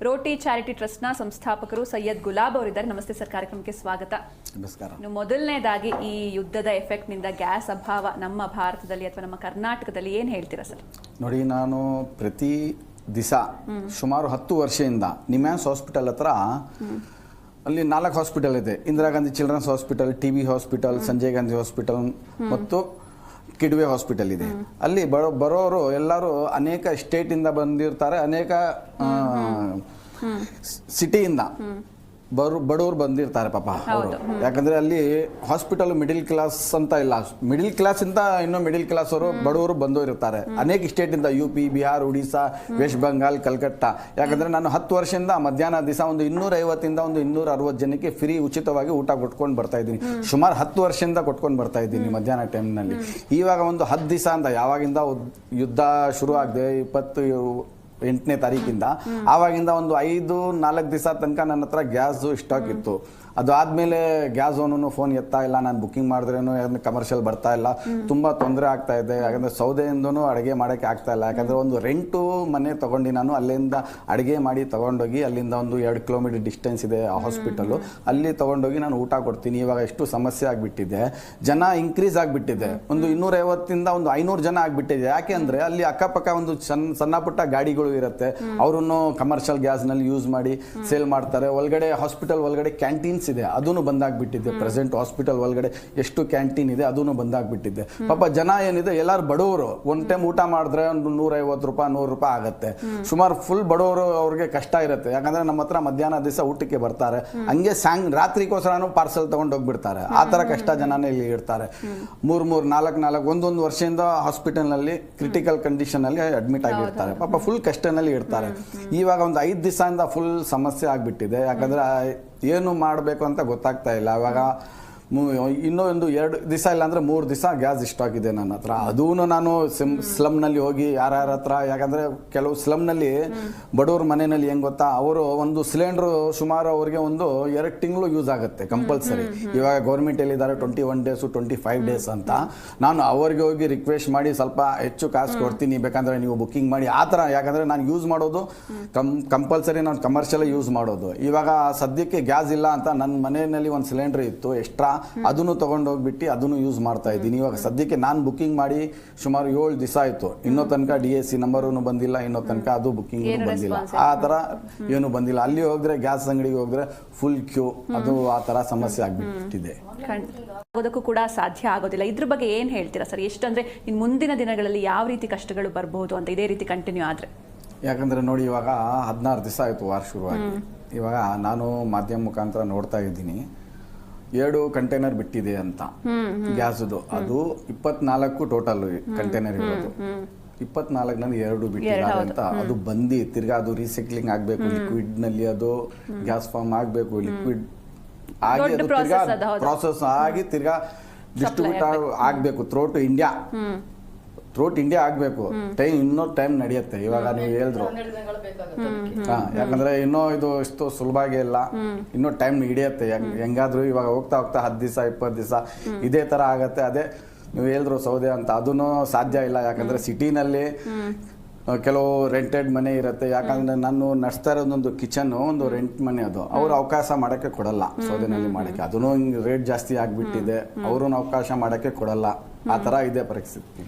ರೋಟಿ charity ಟ್ರಸ್ಟ್ನ ಸಂಸ್ಥಾಪಕರು ಸೈಯದ್ ಗುಲಾಬ್ ಅವರಿದ್ದಾರೆ. ನಮಸ್ತೆ ಸರ್, ಕಾರ್ಯಕ್ರಮಕ್ಕೆ ಸ್ವಾಗತ. ನಮಸ್ಕಾರ. ಮೊದಲನೇದಾಗಿ ಈ ಯುದ್ಧದ ಎಫೆಕ್ಟ್ ನಿಂದ ಗ್ಯಾಸ್ ಅಭಾವ ನಮ್ಮ ಭಾರತದಲ್ಲಿ ಅಥವಾ ನಮ್ಮ ಕರ್ನಾಟಕದಲ್ಲಿ ಏನು ಹೇಳ್ತೀರಾ ಸರ್? ನೋಡಿ, ನಾನು ಪ್ರತಿ ದಿವಸ ಸುಮಾರು 10 ವರ್ಷದಿಂದ ನಿಮ್ಯಾನ್ಸ್ ಹಾಸ್ಪಿಟಲ್ ಹತ್ರ ಅಲ್ಲಿ 4 ಹಾಸ್ಪಿಟಲ್ ಇದೆ. Indira Gandhi children's hospital, TB. Hospital, Sanjay Gandhi hospital ಮತ್ತು ಕಿಡ್ವೆ ಹಾಸ್ಪಿಟಲ್ ಇದೆ. ಅಲ್ಲಿ ಬರೋರು ಎಲ್ಲರೂ ಅನೇಕ ಸ್ಟೇಟಿಂದ ಬಂದಿರ್ತಾರೆ, ಅನೇಕ ಸಿಟಿಯಿಂದ ಬಡವರು ಬಂದಿರ್ತಾರೆ ಪಾಪ ಅವರು. ಯಾಕಂದ್ರೆ ಅಲ್ಲಿ ಹಾಸ್ಪಿಟಲ್ ಮಿಡಿಲ್ ಕ್ಲಾಸ್ ಅಂತ ಇಲ್ಲ, ಮಿಡಿಲ್ ಕ್ಲಾಸ್ ಇಂದ ಇನ್ನೂ ಮಿಡಿಲ್ ಕ್ಲಾಸ್ ಅವರು ಬಡವರು ಬಂದಿರ್ತಾರೆ ಅನೇಕ ಸ್ಟೇಟ್ ಇಂದ, UP, ಬಿಹಾರ್, ಒಡಿಶಾ, ವೆಸ್ಟ್ ಬೆಂಗಾಲ್, ಕಲ್ಕತ್ತಾ. ಯಾಕಂದ್ರೆ ನಾನು 10 ವರ್ಷದಿಂದ ಮಧ್ಯಾಹ್ನ ದಿವಸ ಒಂದು 250 ಒಂದು 260 ಜನಕ್ಕೆ ಫ್ರೀ ಉಚಿತವಾಗಿ ಊಟ ಕೊಟ್ಕೊಂಡು ಬರ್ತಾ ಇದ್ದೀನಿ. ಸುಮಾರು 10 ವರ್ಷದಿಂದ ಕೊಟ್ಕೊಂಡು ಬರ್ತಾ ಇದ್ದೀನಿ ಮಧ್ಯಾಹ್ನ ಟೈಮ್ನಲ್ಲಿ. ಇವಾಗ ಒಂದು 10 ದಿವಸ ಅಂತ ಯಾವಾಗಿಂದ ಯುದ್ಧ ಶುರು ಆಗಿದೆ 28ನೇ ತಾರೀಕಿಂದ, ಆವಾಗಿಂದ ಒಂದು 5-4 ದಿವಸ ತನಕ ನನ್ನ ಹತ್ರ ಗ್ಯಾಸ್ ಸ್ಟಾಕ್ ಇತ್ತು. ಅದು ಆದಮೇಲೆ ಗ್ಯಾಸ್ ಓನೂ ಫೋನ್ ಎತ್ತಾ ಇಲ್ಲ, ನಾನು ಬುಕ್ಕಿಂಗ್ ಮಾಡಿದ್ರೇನು ಕಮರ್ಷಿಯಲ್ ಬರ್ತಾ ಇಲ್ಲ, ತುಂಬ ತೊಂದರೆ ಆಗ್ತಾ ಇದೆ. ಯಾಕಂದರೆ ಸೌದೆಯಿಂದನೂ ಅಡುಗೆ ಮಾಡೋಕ್ಕೆ ಆಗ್ತಾ ಇಲ್ಲ. ಯಾಕಂದರೆ ಒಂದು ರೆಂಟು ಮನೆ ತೊಗೊಂಡು ನಾನು ಅಲ್ಲಿಂದ ಅಡುಗೆ ಮಾಡಿ ತೊಗೊಂಡೋಗಿ, ಅಲ್ಲಿಂದ ಒಂದು 2 ಕಿಲೋಮೀಟರ್ ಡಿಸ್ಟೆನ್ಸ್ ಇದೆ ಆ ಹಾಸ್ಪಿಟಲು, ಅಲ್ಲಿ ತೊಗೊಂಡೋಗಿ ನಾನು ಊಟ ಕೊಡ್ತೀನಿ. ಇವಾಗ ಎಷ್ಟು ಸಮಸ್ಯೆ ಆಗಿಬಿಟ್ಟಿದೆ, ಜನ ಇನ್ಕ್ರೀಸ್ ಆಗಿಬಿಟ್ಟಿದೆ. ಒಂದು 250 ಒಂದು 500 ಜನ ಆಗಿಬಿಟ್ಟಿದೆ. ಯಾಕೆ ಅಂದರೆ ಅಲ್ಲಿ ಅಕ್ಕಪಕ್ಕ ಒಂದು ಸಣ್ಣ ಪುಟ್ಟ ಗಾಡಿಗಳು ಇರುತ್ತೆ, ಅವರನ್ನು ಕಮರ್ಷಿಯಲ್ ಗ್ಯಾಸ್ನಲ್ಲಿ ಯೂಸ್ ಮಾಡಿ ಸೇಲ್ ಮಾಡ್ತಾರೆ. ಒಳಗಡೆ ಹಾಸ್ಪಿಟಲ್ ಒಳಗಡೆ ಕ್ಯಾಂಟೀನ್ಸ್ ಇದೆ, ಅದೂ ಬಂದಾಗ್ಬಿಟ್ಟಿದೆ. ಪ್ರೆಸೆಂಟ್ ಹಾಸ್ಪಿಟಲ್ ಒಳಗಡೆ ಎಷ್ಟು ಕ್ಯಾಂಟೀನ್ ಇದೆ ಅದೂ ಬಂದಾಗ್ಬಿಟ್ಟಿದೆ. ಪಾಪ ಜನ ಏನಿದೆ ಎಲ್ಲರೂ ಬಡವರು, ಒಂದು ಟೈಮ್ ಊಟ ಮಾಡಿದ್ರೆ ಒಂದು 150 ರೂಪಾಯಿ 100 ರೂಪಾಯಿ ಆಗುತ್ತೆ. ಸುಮಾರು ಫುಲ್ ಬಡವರು, ಅವ್ರಿಗೆ ಕಷ್ಟ ಇರುತ್ತೆ. ಯಾಕಂದ್ರೆ ನಮ್ಮ ಹತ್ರ ಮಧ್ಯಾಹ್ನ ದಿವಸ ಊಟಕ್ಕೆ ಬರ್ತಾರೆ, ಹಂಗೆ ರಾತ್ರಿಗೋಸ್ಕರನೂ ಪಾರ್ಸಲ್ ತಗೊಂಡು ಹೋಗ್ಬಿಡ್ತಾರೆ. ಆ ಥರ ಕಷ್ಟ ಜನನೇ ಇಲ್ಲಿ ಇರ್ತಾರೆ. 3-4 ಒಂದೊಂದು ವರ್ಷದಿಂದ ಹಾಸ್ಪಿಟಲ್ನಲ್ಲಿ ಕ್ರಿಟಿಕಲ್ ಕಂಡೀಷನ್ ಅಲ್ಲಿ ಅಡ್ಮಿಟ್ ಆಗಿರ್ತಾರೆ. ಪಾಪ ಫುಲ್ ಕಷ್ಟನಲ್ಲಿ ಇರ್ತಾರೆ. ಇವಾಗ ಒಂದು 5 ದಿವಸದಿಂದ ಫುಲ್ ಸಮಸ್ಯೆ ಆಗಿಬಿಟ್ಟಿದೆ. ಯಾಕಂದ್ರೆ ಏನು ಮಾಡಬೇಕು ಅಂತ ಗೊತ್ತಾಗ್ತಾ ಇಲ್ಲ. ಅವಾಗ ಇನ್ನೂ ಒಂದು 2 ದಿವಸ ಇಲ್ಲ ಅಂದರೆ 3 ದಿವಸ ಗ್ಯಾಸ್ ಸ್ಟಾಕ್ ಇದೆ ನನ್ನ ಹತ್ರ. ಅದೂ ನಾನು ಸ್ಲಮ್ನಲ್ಲಿ ಹೋಗಿ ಯಾರ್ಯಾರ ಹತ್ರ, ಯಾಕಂದರೆ ಕೆಲವು ಸ್ಲಮ್ನಲ್ಲಿ ಬಡವ್ರ ಮನೆಯಲ್ಲಿ ಹೆಂಗೆ ಗೊತ್ತಾ, ಅವರು ಒಂದು ಸಿಲಿಂಡ್ರು ಸುಮಾರು ಅವ್ರಿಗೆ ಒಂದು 2 ತಿಂಗಳು ಯೂಸ್ ಆಗುತ್ತೆ ಕಂಪಲ್ಸರಿ. ಇವಾಗ ಗೌರ್ಮೆಂಟ್ ಹೇಳಿದ್ದಾರೆ 21 ಡೇಸು 25 ಡೇಸ್ ಅಂತ. ನಾನು ಅವ್ರಿಗೆ ಹೋಗಿ ರಿಕ್ವೆಸ್ಟ್ ಮಾಡಿ ಸ್ವಲ್ಪ ಹೆಚ್ಚು ಕಾಸು ಕೊಡ್ತೀನಿ, ಬೇಕಂದರೆ ನೀವು ಬುಕ್ಕಿಂಗ್ ಮಾಡಿ ಆ ಥರ. ಯಾಕಂದರೆ ನಾನು ಯೂಸ್ ಮಾಡೋದು ಕಂಪಲ್ಸರಿ ನಾನು ಕಮರ್ಷಿಯಲ್ ಯೂಸ್ ಮಾಡೋದು. ಇವಾಗ ಸದ್ಯಕ್ಕೆ ಗ್ಯಾಸ್ ಇಲ್ಲ ಅಂತ ನನ್ನ ಮನೆಯಲ್ಲಿ ಒಂದು ಸಿಲಿಂಡರ್ ಇತ್ತು ಎಕ್ಸ್ಟ್ರಾ, ಅದನ್ನು ತಗೊಂಡೋಗ್ಬಿಟ್ಟು ಅದನ್ನು ಯೂಸ್ ಮಾಡ್ತಾ ಇದ್ದೀನಿ. ಇವಾಗ ಸದ್ಯಕ್ಕೆ ನಾನು ಬುಕ್ಕಿಂಗ್ ಮಾಡಿ ಸುಮಾರು 7 ದಿವಸ ಆಯಿತು, ಇನ್ನೂ ತನಕ DAC ನಂಬರೂ ಬಂದಿಲ್ಲ, ಇನ್ನೂ ತನಕ ಅದು ಬುಕ್ಕಿಂಗ್ ಬಂದಿಲ್ಲ. ಆ ಥರ ಏನು ಬಂದಿಲ್ಲ. ಅಲ್ಲಿ ಹೋದ್ರೆ ಗ್ಯಾಸ್ ಅಂಗಡಿಗೆ ಹೋದ್ರೆ ಫುಲ್ ಕ್ಯೂ, ಅದು ಆ ಥರ ಸಮಸ್ಯೆ ಆಗಿಬಿಟ್ಟಿದೆ. ಆಗೋದಕ್ಕೂ ಕೂಡ ಸಾಧ್ಯ ಆಗೋದಿಲ್ಲ. ಇದ್ರ ಬಗ್ಗೆ ಏನು ಹೇಳ್ತೀರಾ ಸರ್? ಎಷ್ಟಂದ್ರೆ ಇನ್ನು ಮುಂದಿನ ದಿನಗಳಲ್ಲಿ ಯಾವ ರೀತಿ ಕಷ್ಟಗಳು ಬರ್ಬೋದು ಅಂತ ಇದೇ ರೀತಿ ಕಂಟಿನ್ಯೂ ಆದರೆ? ಯಾಕಂದರೆ ನೋಡಿ, ಇವಾಗ 16 ದಿವಸ ಆಯಿತು ವಾರ್ ಶುರುವಾಗಿ. ಇವಾಗ ನಾನು ಮಾಧ್ಯಮ ಮುಖಾಂತರ ನೋಡ್ತಾ ಇದ್ದೀನಿ 2 ಕಂಟೈನರ್ ಬಿಟ್ಟಿದೆ ಅಂತ ಗ್ಯಾಸ್ದು. ಅದು 24 ಟೋಟಲ್ ಕಂಟೈನರ್ ಇರೋದು. 24ನಲ್ಲಿ 2 ಬಿಟ್ಟಿದ್ದಾರೆ ಅಂತ. ಅದು ಬಂದು ತಿರ್ಗಾ ಅದು ರೀಸೈಕ್ಲಿಂಗ್ ಆಗಬೇಕು, ಲಿಕ್ವಿಡ್ ನಲ್ಲಿ ಅದು ಗ್ಯಾಸ್ ಫಾರ್ಮ್ ಆಗಬೇಕು, ಲಿಕ್ವಿಡ್ ಆಗಿ ಅದು ತಿರ್ಗಾ ಪ್ರಾಸೆಸ್ ಆಗಿ ತಿರ್ಗಾ ಡಿಸ್ಟ್ರಿಬ್ಯೂಟ್ ಆಗಬೇಕು ಥ್ರೋಟ್ ಇಂಡಿಯಾ ಆಗಬೇಕು. ಇನ್ನೂ ಟೈಮ್ ನಡೆಯುತ್ತೆ. ಇವಾಗ ನೀವು ಹೇಳಿದ್ರು ಯಾಕಂದ್ರೆ ಇನ್ನೂ ಇದು ಇಷ್ಟು ಸುಲಭವಾಗಿ ಇಲ್ಲ, ಇನ್ನೂ ಟೈಮ್ ಹಿಡಿಯುತ್ತೆ. ಹೆಂಗಾದ್ರು ಇವಾಗ ಹೋಗ್ತಾ 10 ದಿವಸ 20 ದಿವಸ ಇದೇ ತರ ಆಗತ್ತೆ. ಅದೇ ನೀವು ಹೇಳಿದ್ರು ಸೌದೆ ಅಂತ, ಅದನ್ನು ಸಾಧ್ಯ ಇಲ್ಲ. ಯಾಕಂದ್ರೆ ಸಿಟಿನಲ್ಲಿ ಕೆಲವು ರೆಂಟೆಡ್ ಮನೆ ಇರುತ್ತೆ. ಯಾಕಂದ್ರೆ ನಾನು ನಡೆಸ್ತಾ ಇರೋದೊಂದು ಕಿಚನ್, ಒಂದು ರೆಂಟ್ ಮನೆ, ಅದು ಅವ್ರು ಅವಕಾಶ ಮಾಡೋಕ್ಕೆ ಕೊಡಲ್ಲ ಸೌದೆನಲ್ಲಿ ಮಾಡೋಕ್ಕೆ. ಅದನ್ನು ರೇಟ್ ಜಾಸ್ತಿ ಆಗಿಬಿಟ್ಟಿದೆ, ಅವ್ರೂ ಅವಕಾಶ ಮಾಡೋಕ್ಕೆ ಕೊಡಲ್ಲ. ಆ ಥರ ಇದೆ ಪರಿಸ್ಥಿತಿ.